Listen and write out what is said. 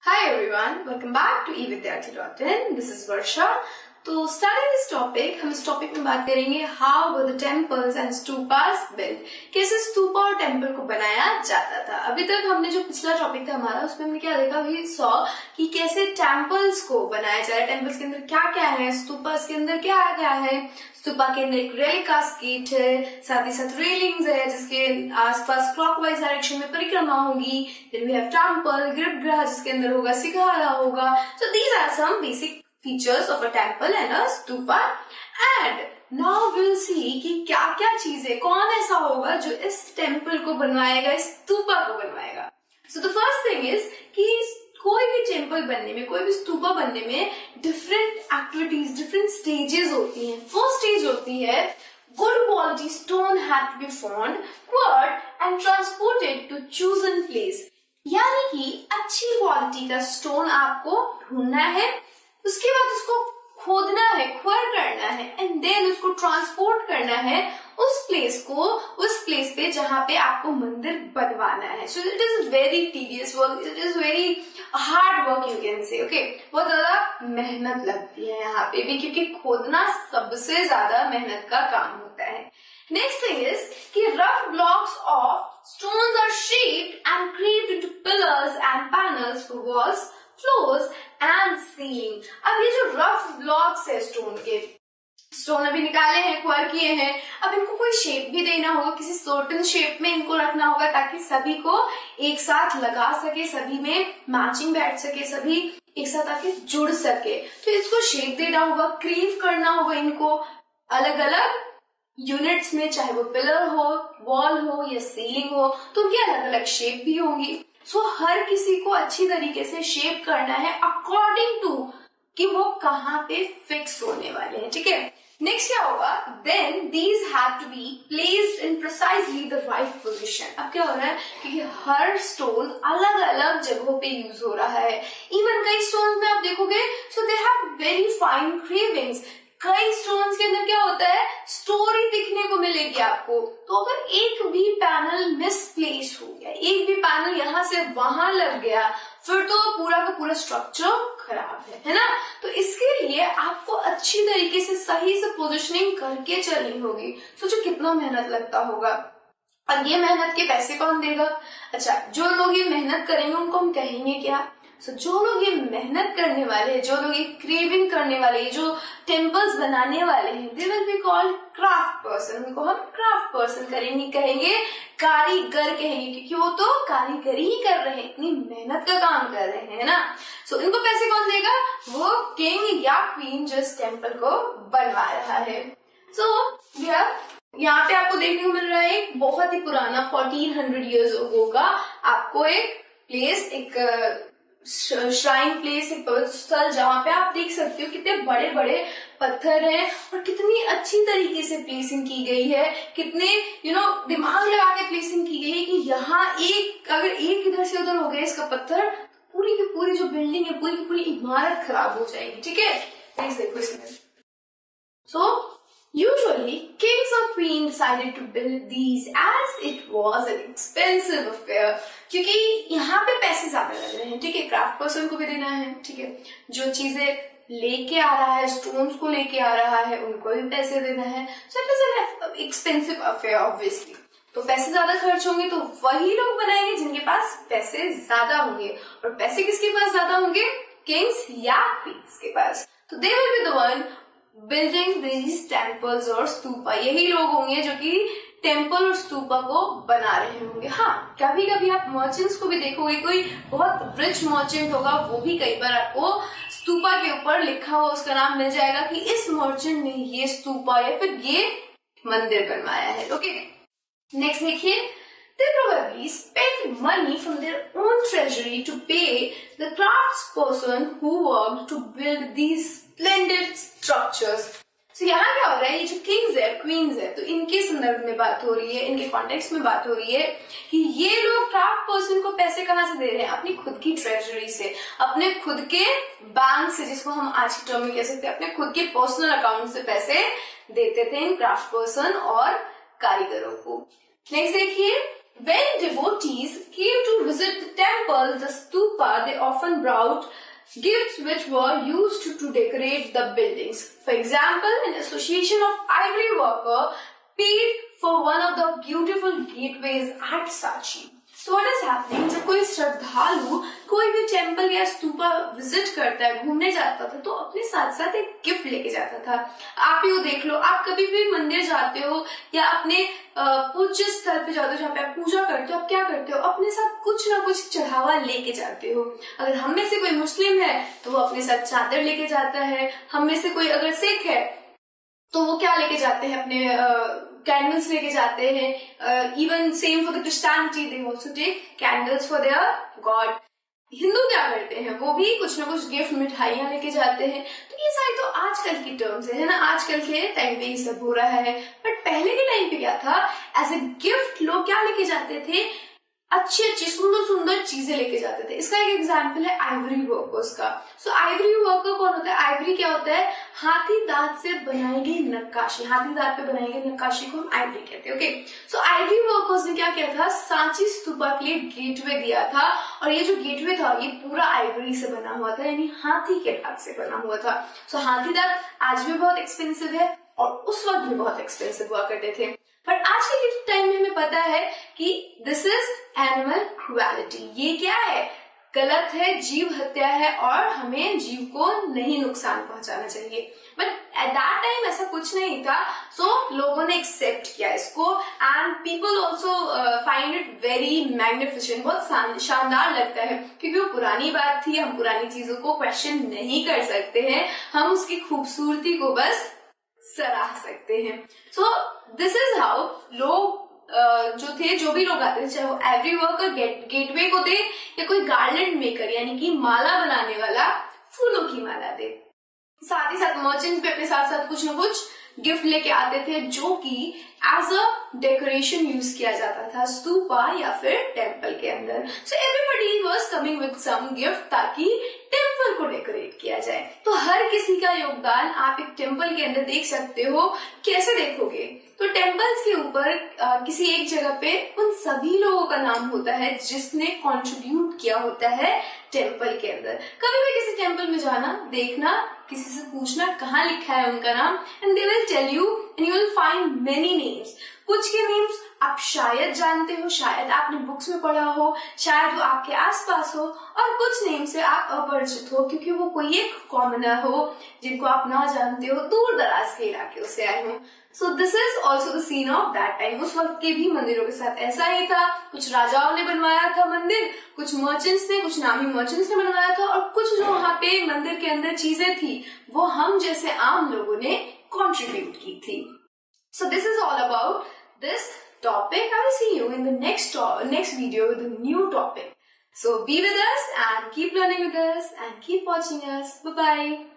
Hi everyone, welcome back to evidyarthi.in. This is Varsha. तो starting this topic, हम इस topic में बात करेंगे how were the temples and stupas built, कैसे स्तूपा और टेम्पल को बनाया जाता था। अभी तक हमने जो पिछला टॉपिक था हमारा, उसमें हमने क्या देखा, वी सॉ कि कैसे टेम्पल्स को बनाया जाए, टेम्पल्स के अंदर क्या क्या है, स्तूपास के अंदर क्या क्या है। स्तूपा के अंदर एक रेलिक कास्केट है, साथ ही साथ रेलिंग्स है जिसके आसपास क्लॉकवाइज डायरेक्शन में परिक्रमा होगी। देन वी हैव टेम्पल, गर्भगृह जिसके अंदर होगा सिंहारा होगा। So these are some basic features of a temple and a stupa, and now we'll see कि क्या क्या चीजें, कौन ऐसा होगा जो इस टेम्पल को बनवाएगा, इस स्तूपा को बनवाएगा। So the first thing is कि कोई भी टेम्पल बनने में, कोई भी स्तूपा बनने में डिफरेंट एक्टिविटीज, डिफरेंट स्टेजेस होती हैं। फर्स्ट स्टेज होती है good quality stone had to be found, quarried and transported to chosen place, यानी कि अच्छी क्वालिटी का स्टोन आपको ढूंढना है, उसके बाद उसको खोदना है, क्वार करना है, एंड देन उसको ट्रांसपोर्ट करना है उस प्लेस पे जहां पे आपको मंदिर बनवाना है। So it is very tedious work, it is very hard work you can say. Okay, बहुत ज्यादा मेहनत लगती है यहाँ पे भी, क्योंकि खोदना सबसे ज्यादा मेहनत का काम होता है। नेक्स्ट थिंग इज कि rough blocks of stones are shaped and carved into pillars and panels for walls, floors and ceiling. अब ये जो रफ ब्लॉक्स है स्टोन अभी निकाले हैं, क्वार किए हैं, अब इनको कोई शेप भी देना होगा, किसी सर्टेन शेप में इनको रखना होगा ताकि सभी को एक साथ लगा सके, सभी में मैचिंग बैठ सके, सभी एक साथ आके जुड़ सके। तो इसको शेप देना होगा, क्रीव करना होगा इनको अलग अलग यूनिट्स में, चाहे वो पिलर हो, वॉल हो या सीलिंग हो, तो उनकी अलग अलग शेप भी होंगी। सो हर किसी को अच्छी तरीके से शेप करना है अकॉर्डिंग टू कि वो कहाँ पे फिक्स होने वाले हैं। ठीक है, नेक्स्ट क्या होगा, then these have to be placed in precisely the right position. अब क्या हो रहा है कि हर स्टोन अलग अलग जगहों पे यूज हो रहा है। इवन कई स्टोन में आप देखोगे, so they have very fine cravings. कई स्टोन्स के अंदर क्या होता है, स्टोरी दिखने को मिलेगी आपको। तो अगर एक भी पैनल मिसप्लेस हो गया, एक भी पैनल यहाँ से वहां लग गया, फिर तो पूरा का पूरा स्ट्रक्चर खराब है ना। तो इसके लिए आपको अच्छी तरीके से सही से पोजिशनिंग करके चलनी होगी। सोचो कितना मेहनत लगता होगा। और ये मेहनत के पैसे कौन देगा? अच्छा, जो लोग ये मेहनत करेंगे उनको हम कहेंगे क्या? जो लोग ये मेहनत करने वाले हैं, जो लोग ये क्रेविंग करने वाले हैं, जो टेम्पल्स बनाने वाले हैं, they will be called craft person. उनको हम क्राफ्ट पर्सन कहेंगे, कारीगर कहेंगे, क्योंकि वो तो कारीगरी ही कर रहे हैं, इतनी मेहनत का काम कर रहे हैं ना। सो इनको पैसे कौन देगा? वो किंग या क्वीन जो इस टेम्पल को बनवा रहा है। सो यहाँ पे आपको देखने को मिल रहा है एक बहुत ही पुराना 1400 ईयर्स होगा आपको एक प्लेस, एक श्राइन प्लेस, एक पवित्र स्थल, जहां पे आप देख सकते हो कितने बड़े बड़े पत्थर हैं और कितनी अच्छी तरीके से प्लेसिंग की गई है, कितने दिमाग लगा के प्लेसिंग की गई है कि यहाँ अगर एक इधर से उधर हो गया इसका पत्थर, पूरी की पूरी जो बिल्डिंग है, पूरी की पूरी इमारत खराब हो जाएगी। ठीक है, प्लीज देखो इसमें। सो usually kings or queen decided to build these as it was an expensive affair, क्योंकि यहाँ पे पैसे ज्यादा लग रहे हैं। ठीक है, क्राफ्ट पर्सन को भी देना है, ठीक है, जो चीजें लेके आ रहा है, स्टोन्स को लेके आ रहा है, उनको भी पैसे देना है। So it is an expensive affair obviously. तो पैसे ज्यादा खर्च होंगे तो वही लोग बनाएंगे जिनके पास पैसे ज्यादा होंगे, और पैसे किसके पास ज्यादा होंगे? किंग्स या क्वींस के पास। तो they will be the one building these temples और स्तूपा। यही लोग होंगे जो कि टेम्पल और स्तूपा को बना रहे होंगे। हाँ, कभी कभी आप मर्चेंट्स को भी देखोगे, कोई बहुत रिच मर्चेंट होगा, वो भी कई बार आपको स्तूपा के ऊपर लिखा हुआ उसका नाम मिल जाएगा कि इस मर्चेंट ने ये स्तूपा या फिर ये मंदिर बनवाया है। ओके, नेक्स्ट देखिए, they probably spent money from their own treasury to pay the craftsperson who worked to build these splendid structures. So यहाँ क्या हो रहा है, ये जो किंग्स है, क्वींस है, तो इनके संदर्भ में बात हो रही है, इनके कॉन्टेक्स्ट में बात हो रही है कि ये लोग क्राफ्ट पर्सन को पैसे कहाँ से दे रहे हैं? अपनी खुद की ट्रेजरी से, अपने खुद के बैंक से, जिसको हम आज की टर्म में कह सकते हैं, अपने खुद के पर्सनल अकाउंट से पैसे देते थे इन क्राफ्ट पर्सन और कारीगरों को। नेक्स्ट देखिए, When devotees came to visit the temple, the stupa, they often brought gifts which were used to decorate the buildings. For example, an association of ivory worker paid for one of the beautiful gateways at Sachi. So what is happening? जब कोई श्रद्धालु कोई भी temple या stupa visit करता है, घूमने जाता था, तो अपने साथ साथ एक गिफ्ट लेके जाता था। आप ही देख लो, आप कभी भी मंदिर जाते हो या अपने पूज्य स्थल पे जाते हो जहाँ पे आप पूजा करते हो, आप क्या करते हो? अपने साथ कुछ ना कुछ चढ़ावा लेके जाते हो। अगर हम में से कोई मुस्लिम है तो वो अपने साथ चादर लेके जाता है। हम में से कोई अगर सिख है तो वो क्या लेके जाते हैं? अपने कैंडल्स लेके जाते हैं। Even same for the Christianity, they also take candles for their God. Hindu क्या करते हैं? वो भी कुछ ना कुछ गिफ्ट, मिठाइयां लेके जाते हैं। तो ये सारी तो आजकल की टर्म्स है ना, आजकल के टाइम पे ये सब हो रहा है। बट पहले के टाइम पे क्या था? एज ए गिफ्ट लोग क्या लेके जाते थे? अच्छी अच्छी सुंदर सुंदर चीजें लेके जाते थे। इसका एक एग्जाम्पल है आइवरी वर्कर्स का। सो आइवरी वर्कर कौन होता है? आइवरी क्या होता है? हाथी दांत से बनाई गई नक्काशी। हाथी दांत पे बनाई गई नक्काशी को हम आइवरी कहते हैं। ओके, सो आइवरी वर्कर्स ने क्या किया था? सांची स्तूपा के लिए गेटवे दिया था, और ये जो गेटवे था ये पूरा आइवरी से बना हुआ था, यानी हाथी के दांत से बना हुआ था। सो हाथी दांत आज भी बहुत एक्सपेंसिव है और उस वक्त भी बहुत एक्सपेंसिव हुआ करते थे। बट आज के टाइम में हमें पता है कि दिस इज एनिमल क्रुएलिटी। ये क्या है? गलत है, जीव हत्या है, और हमें जीव को नहीं नुकसान पहुंचाना चाहिए। बट एट दैट टाइम ऐसा कुछ नहीं था, सो लोगों ने एक्सेप्ट किया इसको, and people also find it very magnificent. बहुत शानदार लगता है, क्योंकि वो पुरानी बात थी। हम पुरानी चीजों को क्वेश्चन नहीं कर सकते हैं, हम उसकी खूबसूरती को बस सराह सकते हैं। सो दिस इज हाउ लोग जो थे, जो भी लोग आते थे, चाहे वो एवरी वर्कर गेटवे को दे या कोई गार्लैंड मेकर यानी कि माला बनाने वाला फूलों की माला दे। साथ ही साथ मर्चेंट्स भी अपने साथ साथ कुछ न कुछ गिफ्ट लेके आते थे, जो कि एज अ डेकोरेशन यूज किया जाता था स्तूपा या फिर टेम्पल के अंदर। So everybody was coming with some gift ताकि टेम्पल को डेकोरेट किया जाए। तो हर किसी का योगदान आप एक टेम्पल के अंदर देख सकते हो। कैसे देखोगे? तो टेम्पल्स के ऊपर किसी एक जगह पे उन सभी लोगों का नाम होता है जिसने कंट्रीब्यूट किया होता है टेम्पल के अंदर। कभी भी किसी टेम्पल में जाना, देखना, किसी से पूछना कहाँ लिखा है उनका नाम, and they will tell you, and you will find many names. कुछ के नेम्स आप शायद जानते हो, शायद आपने बुक्स में पढ़ा हो, शायद वो आपके आसपास हो, और कुछ नेम से आप अपरिचित हो क्योंकि वो कोई एक कॉमनर हो जिनको आप ना जानते हो, दूर दराज के इलाके से आए हो। So this is also the scene of that time. उस वक्त के भी मंदिरों के साथ ऐसा ही था। कुछ राजाओं ने बनवाया था मंदिर, कुछ मर्चेंट्स ने, कुछ नामी मर्चेंट्स ने बनवाया था, और कुछ जो वहां पे मंदिर के अंदर चीजें थी वो हम जैसे आम लोगों ने कंट्रीब्यूट की थी। सो this is all about this topic. I will see you in the next video with a new topic. So be with us and keep learning with us and keep watching us. Bye bye.